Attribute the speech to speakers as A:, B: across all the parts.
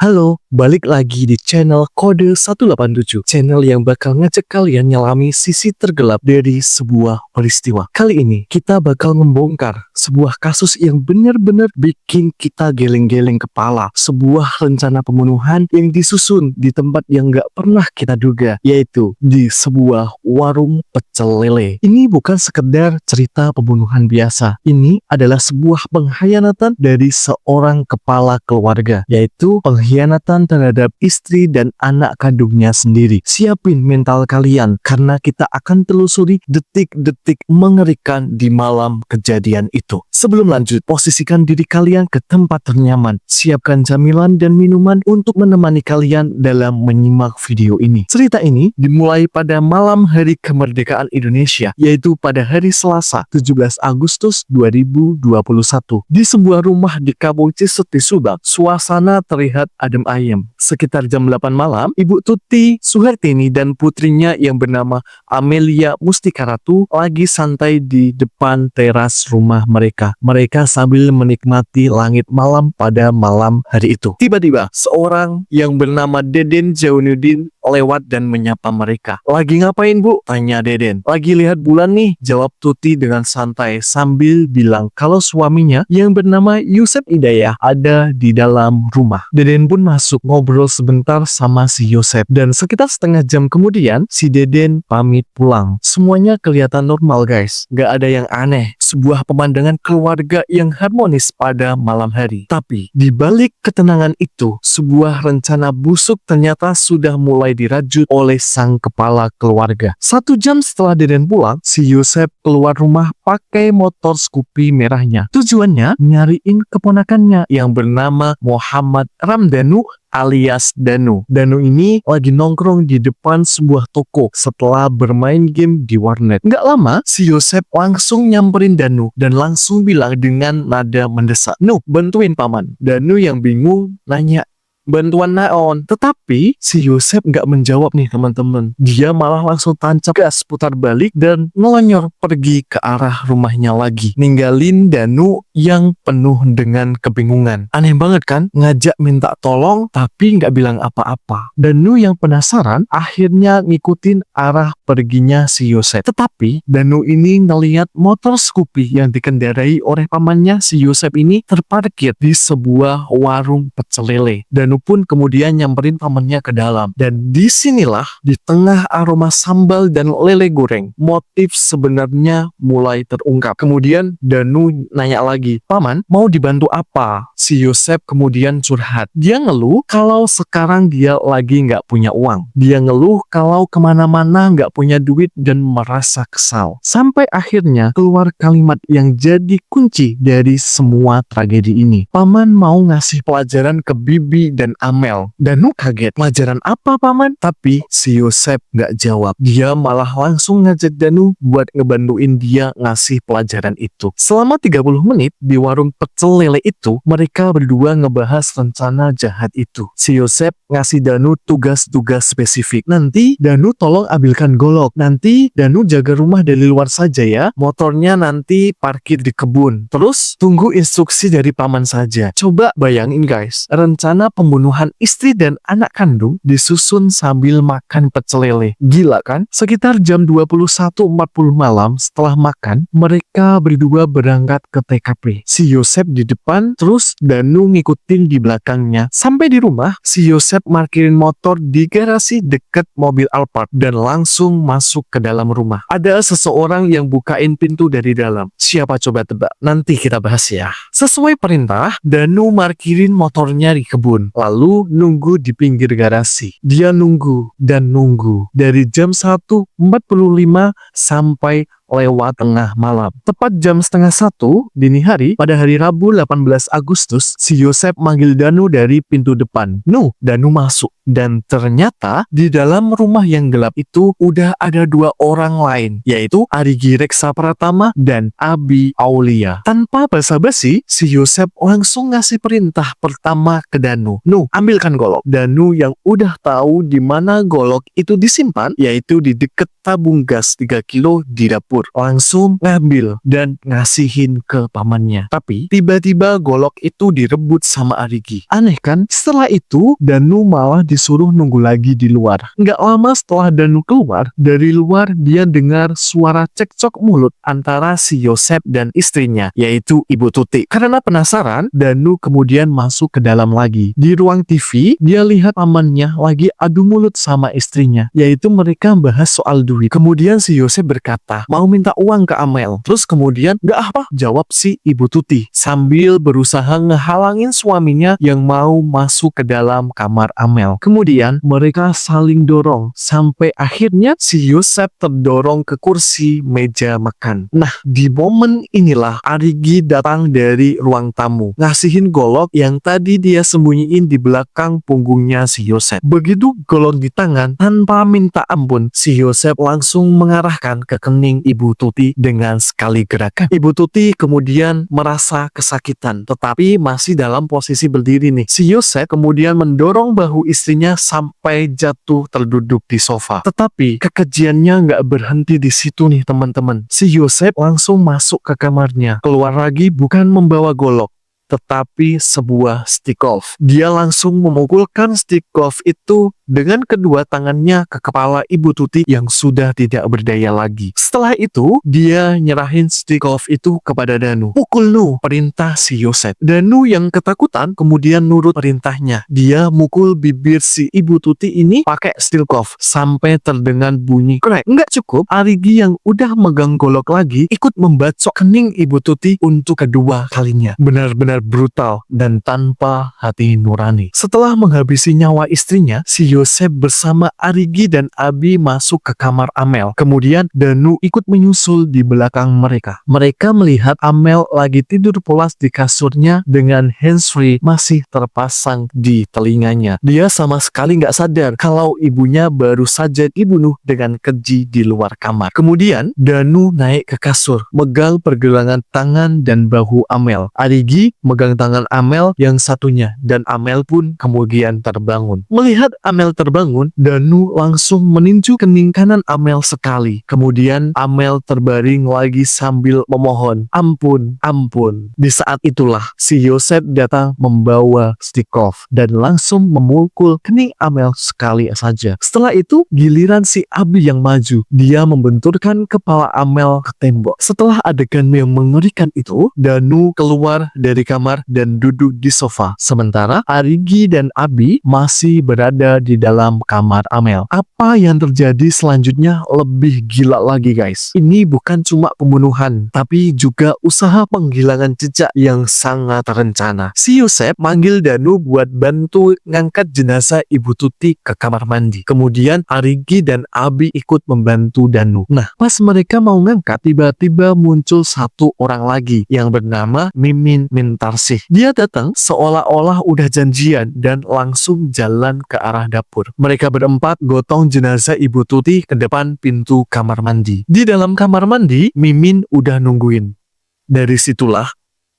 A: Halo, balik lagi di channel Kode 187, channel yang bakal ngajak kalian nyelami sisi tergelap dari sebuah peristiwa. Kali ini kita bakal membongkar sebuah kasus yang benar-benar bikin kita geleng-geleng kepala. Sebuah rencana pembunuhan yang disusun di tempat yang gak pernah kita duga, yaitu di sebuah warung pecel lele. Ini bukan sekedar cerita pembunuhan biasa, ini adalah sebuah pengkhianatan dari seorang kepala keluarga, yaitu pengkhianatan terhadap istri dan anak kandungnya sendiri. Siapin mental kalian karena kita akan telusuri detik-detik mengerikan di malam kejadian itu. Sebelum lanjut, posisikan diri kalian ke tempat ternyaman. Siapkan camilan dan minuman untuk menemani kalian dalam menyimak video ini. Cerita ini dimulai pada malam hari kemerdekaan Indonesia, yaitu pada hari Selasa 17 Agustus 2021. Di sebuah rumah di Kampung Ciseti, Subang, suasana terlihat adem ayem. Sekitar jam 8 malam, Ibu Tuti Suhartini dan putrinya yang bernama Amelia Mustikaratu lagi santai di depan teras rumah mereka. Mereka sambil menikmati langit malam pada malam hari itu. Tiba-tiba, seorang yang bernama Deden Jaunuddin lewat dan menyapa mereka. "Lagi ngapain, Bu?" tanya Deden. "Lagi lihat bulan nih," jawab Tuti dengan santai sambil bilang kalau suaminya yang bernama Yusep Hidayah ada di dalam rumah. Deden pun masuk ngobrol sebentar sama si Yosep, dan sekitar setengah jam kemudian si Deden pamit pulang. Semuanya kelihatan normal guys, gak ada yang aneh. Sebuah pemandangan keluarga yang harmonis pada malam hari. Tapi di balik ketenangan itu, sebuah rencana busuk ternyata sudah mulai dirajut oleh sang kepala keluarga. 1 jam setelah Deden pulang, si Yosep keluar rumah pakai motor Scoopy merahnya. Tujuannya nyariin keponakannya yang bernama Muhammad Ramdhanu alias Danu. Danu ini lagi nongkrong di depan sebuah toko setelah bermain game di warnet. Nggak lama, si Yosep langsung nyamperin Danu dan langsung bilang dengan nada mendesak, "Nuh, bantuin paman." Danu yang bingung nanya, "Bantuan naon?" Tetapi si Yosep nggak menjawab nih teman-teman. Dia malah langsung tancap gas, putar balik dan ngelonyor pergi ke arah rumahnya lagi, ninggalin Danu yang penuh dengan kebingungan. Aneh banget kan? Ngajak minta tolong tapi nggak bilang apa-apa. Danu yang penasaran akhirnya ngikutin arah perginya si Yosep. Tetapi Danu ini ngeliat motor Scoopy yang dikendarai oleh pamannya si Yosep ini terparkir di sebuah warung pecel lele. Danu pun kemudian nyamperin pamannya ke dalam. Dan disinilah di tengah aroma sambal dan lele goreng, motif sebenarnya mulai terungkap. Kemudian Danu nanya lagi, "Paman, mau dibantu apa?" Si Yosep kemudian curhat. Dia ngeluh kalau sekarang dia lagi nggak punya uang. Dia ngeluh kalau kemana-mana nggak punya duit dan merasa kesal. Sampai akhirnya keluar kalimat yang jadi kunci dari semua tragedi ini. "Paman mau ngasih pelajaran ke Bibi dan Amel." Danu kaget, "Pelajaran apa paman?" Tapi si Yosep nggak jawab. Dia malah langsung ngajak Danu buat ngebantuin dia ngasih pelajaran itu. Selama 30 menit di warung pecel lele itu, mereka berdua ngebahas rencana jahat itu. Si Yosep ngasih Danu tugas-tugas spesifik. "Nanti Danu tolong ambilkan golok. Nanti Danu jaga rumah dari luar saja ya. Motornya nanti parkir di kebun. Terus tunggu instruksi dari paman saja." Coba bayangin guys, rencana pembunuhan istri dan anak kandung disusun sambil makan pecel lele. Gila kan? Sekitar jam 21.40 malam setelah makan, mereka berdua berangkat ke TKP. Si Yosep di depan, terus Danu ngikutin di belakangnya. Sampai di rumah, si Yosep parkirin motor di garasi deket mobil Alphard dan langsung masuk ke dalam rumah. Ada seseorang yang bukain pintu dari dalam. Siapa coba tebak? Nanti kita bahas ya. Sesuai perintah, Danu parkirin motornya di kebun, lalu nunggu di pinggir garasi. Dia nunggu dan nunggu dari jam 1.45 sampai lewat tengah malam. Tepat jam setengah 1 dini hari pada hari Rabu 18 Agustus, si Yosep manggil Danu dari pintu depan. "Nuh." Danu masuk. Dan ternyata di dalam rumah yang gelap itu udah ada 2 orang lain, yaitu Arigi Reksa Pratama dan Abi Aulia. Tanpa basa-basi, si Yosep langsung ngasih perintah pertama ke Danu. "Nuh, ambilkan golok." Danu yang udah tahu di mana golok itu disimpan, yaitu di deket tabung gas 3 kilo di dapur. dapur, langsung ngambil dan ngasihin ke pamannya. Tapi tiba-tiba golok itu direbut sama Arigi. Aneh kan? Setelah itu Danu malah disuruh nunggu lagi di luar. Nggak lama setelah Danu keluar, dari luar dia dengar suara cekcok mulut antara si Yosep dan istrinya, yaitu Ibu Tuti. Karena penasaran, Danu kemudian masuk ke dalam lagi. Di ruang TV, dia lihat pamannya lagi adu mulut sama istrinya, yaitu mereka bahas soal duit. Kemudian si Yosep berkata, mau minta uang ke Amel. Terus kemudian, nggak apa, jawab si Ibu Tuti, sambil berusaha ngehalangin suaminya yang mau masuk ke dalam kamar Amel. Kemudian, mereka saling dorong, sampai akhirnya si Yosep terdorong ke kursi meja makan. Nah, di momen inilah Arigi datang dari ruang tamu, ngasihin golok yang tadi dia sembunyiin di belakang punggungnya si Yosep. Begitu golok di tangan, tanpa minta ampun, si Yosep langsung mengarahkan ke kening Ibu Tuti dengan sekali gerakan. Ibu Tuti kemudian merasa kesakitan, tetapi masih dalam posisi berdiri nih. Si Yosep kemudian mendorong bahu istrinya sampai jatuh terduduk di sofa. Tetapi kekejiannya nggak berhenti di situ nih teman-teman. Si Yosep langsung masuk ke kamarnya. Keluar lagi bukan membawa golok, tetapi sebuah stick golf. Dia langsung memukulkan stick golf itu dengan kedua tangannya ke kepala Ibu Tuti yang sudah tidak berdaya lagi. Setelah itu, dia nyerahin stick golf itu kepada Danu. Pukul lu, perintah si Yosep. Danu yang ketakutan kemudian nurut perintahnya. Dia mukul bibir si Ibu Tuti ini pakai stick golf sampai terdengar bunyi krek. Nggak cukup, Arigi yang udah megang golok lagi ikut membacok kening Ibu Tuti untuk kedua kalinya. Benar-benar brutal dan tanpa hati nurani. Setelah menghabisi nyawa istrinya, si Yosep bersama Arigi dan Abi masuk ke kamar Amel. Kemudian Danu ikut menyusul di belakang mereka. Mereka melihat Amel lagi tidur pulas di kasurnya dengan handsfree masih terpasang di telinganya. Dia sama sekali nggak sadar kalau ibunya baru saja dibunuh dengan keji di luar kamar. Kemudian Danu naik ke kasur, megang pergelangan tangan dan bahu Amel. Arigi megang tangan Amel yang satunya, dan Amel pun kemudian terbangun. Melihat Amel terbangun, Danu langsung meninju kening kanan Amel sekali. Kemudian Amel terbaring lagi sambil memohon, ampun, ampun. Di saat itulah si Yosep datang membawa stick golf dan langsung memukul kening Amel sekali saja. Setelah itu giliran si Abi yang maju. Dia membenturkan kepala Amel ke tembok. Setelah adegan yang mengerikan itu, Danu keluar dari kamar dan duduk di sofa. Sementara Arigi dan Abi masih berada di dalam kamar Amel. Apa yang terjadi selanjutnya lebih gila lagi guys. Ini bukan cuma pembunuhan, tapi juga usaha penghilangan jejak yang sangat terencana. Si Yosep manggil Danu buat bantu ngangkat jenazah Ibu Tuti ke kamar mandi. Kemudian Arigi dan Abi ikut membantu Danu. Nah, pas mereka mau ngangkat, tiba-tiba muncul satu orang lagi yang bernama Mimin Mintarsih. Dia datang seolah-olah udah janjian dan langsung jalan ke arah dapur. Mereka berempat gotong jenazah Ibu Tuti ke depan pintu kamar mandi. Di dalam kamar mandi, Mimin udah nungguin. Dari situlah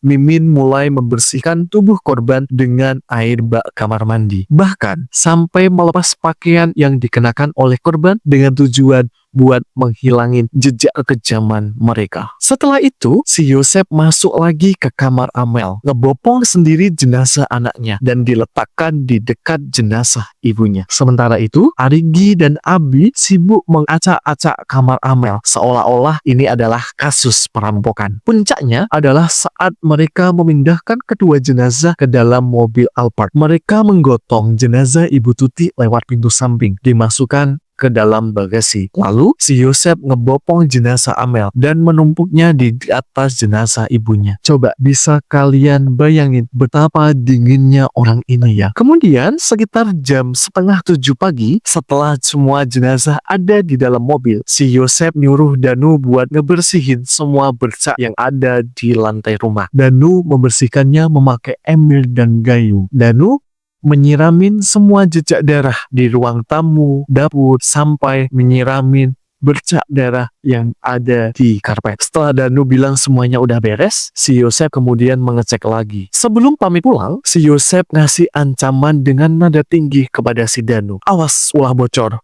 A: Mimin mulai membersihkan tubuh korban dengan air bak kamar mandi. Bahkan sampai melepas pakaian yang dikenakan oleh korban dengan tujuan buat menghilangin jejak kekejaman mereka. Setelah itu, si Yosep masuk lagi ke kamar Amel, ngebopong sendiri jenazah anaknya dan diletakkan di dekat jenazah ibunya. Sementara itu, Arigi dan Abi sibuk mengacak-acak kamar Amel, seolah-olah ini adalah kasus perampokan. Puncaknya adalah saat mereka memindahkan kedua jenazah ke dalam mobil Alphard. Mereka menggotong jenazah Ibu Tuti lewat pintu samping, dimasukkan ke dalam bagasi. Lalu si Yosep ngebopong jenazah Amel dan menumpuknya di atas jenazah ibunya. Coba bisa kalian bayangin betapa dinginnya orang ini ya. Kemudian sekitar jam 6:30 pagi, setelah semua jenazah ada di dalam mobil, si Yosep nyuruh Danu buat ngebersihin semua bercak yang ada di lantai rumah. Danu membersihkannya memakai ember dan gayung. Danu menyiramin semua jejak darah di ruang tamu, dapur, sampai menyiramin bercak darah yang ada di karpet. Setelah Danu bilang semuanya udah beres, si Yosep kemudian mengecek lagi. Sebelum pamit pulang, si Yosep ngasih ancaman dengan nada tinggi kepada si Danu. Awas ulah bocor.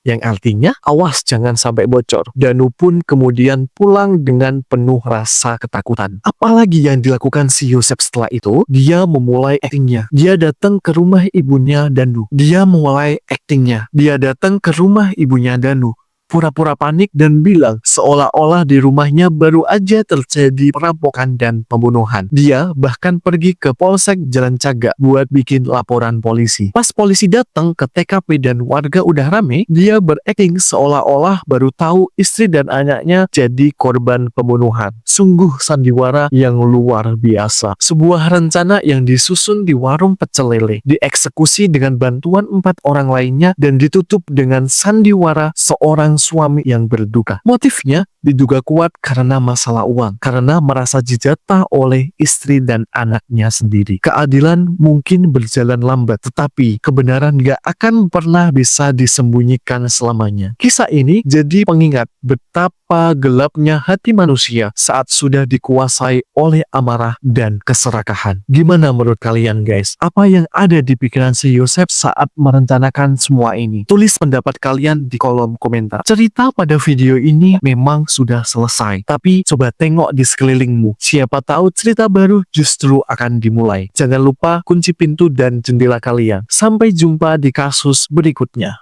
A: yang artinya awas jangan sampai bocor. Danu pun kemudian pulang dengan penuh rasa ketakutan. Apalagi yang dilakukan si Yosef setelah itu? Dia memulai aktingnya. Dia datang ke rumah ibunya Danu. Dia mulai aktingnya. Dia datang ke rumah ibunya Danu, pura-pura panik dan bilang seolah-olah di rumahnya baru aja terjadi perampokan dan pembunuhan. Dia bahkan pergi ke Polsek Jalan Cagak buat bikin laporan polisi. Pas polisi datang ke TKP dan warga udah rame, dia berakting seolah-olah baru tahu istri dan anaknya jadi korban pembunuhan. Sungguh sandiwara yang luar biasa. Sebuah rencana yang disusun di warung pecel lele, dieksekusi dengan bantuan 4 orang lainnya, dan ditutup dengan sandiwara seorang suami yang berduka. Motifnya diduga kuat karena masalah uang, karena merasa dijatah oleh istri dan anaknya sendiri. Keadilan mungkin berjalan lambat, tetapi kebenaran gak akan pernah bisa disembunyikan selamanya. Kisah ini jadi pengingat betapa gelapnya hati manusia saat sudah dikuasai oleh amarah dan keserakahan. Gimana menurut kalian guys? Apa yang ada di pikiran si Yosef saat merencanakan semua ini? Tulis pendapat kalian di kolom komentar. Cerita pada video ini memang sudah selesai, tapi coba tengok di sekelilingmu. Siapa tahu cerita baru justru akan dimulai. Jangan lupa kunci pintu dan jendela kalian. Sampai jumpa di kasus berikutnya.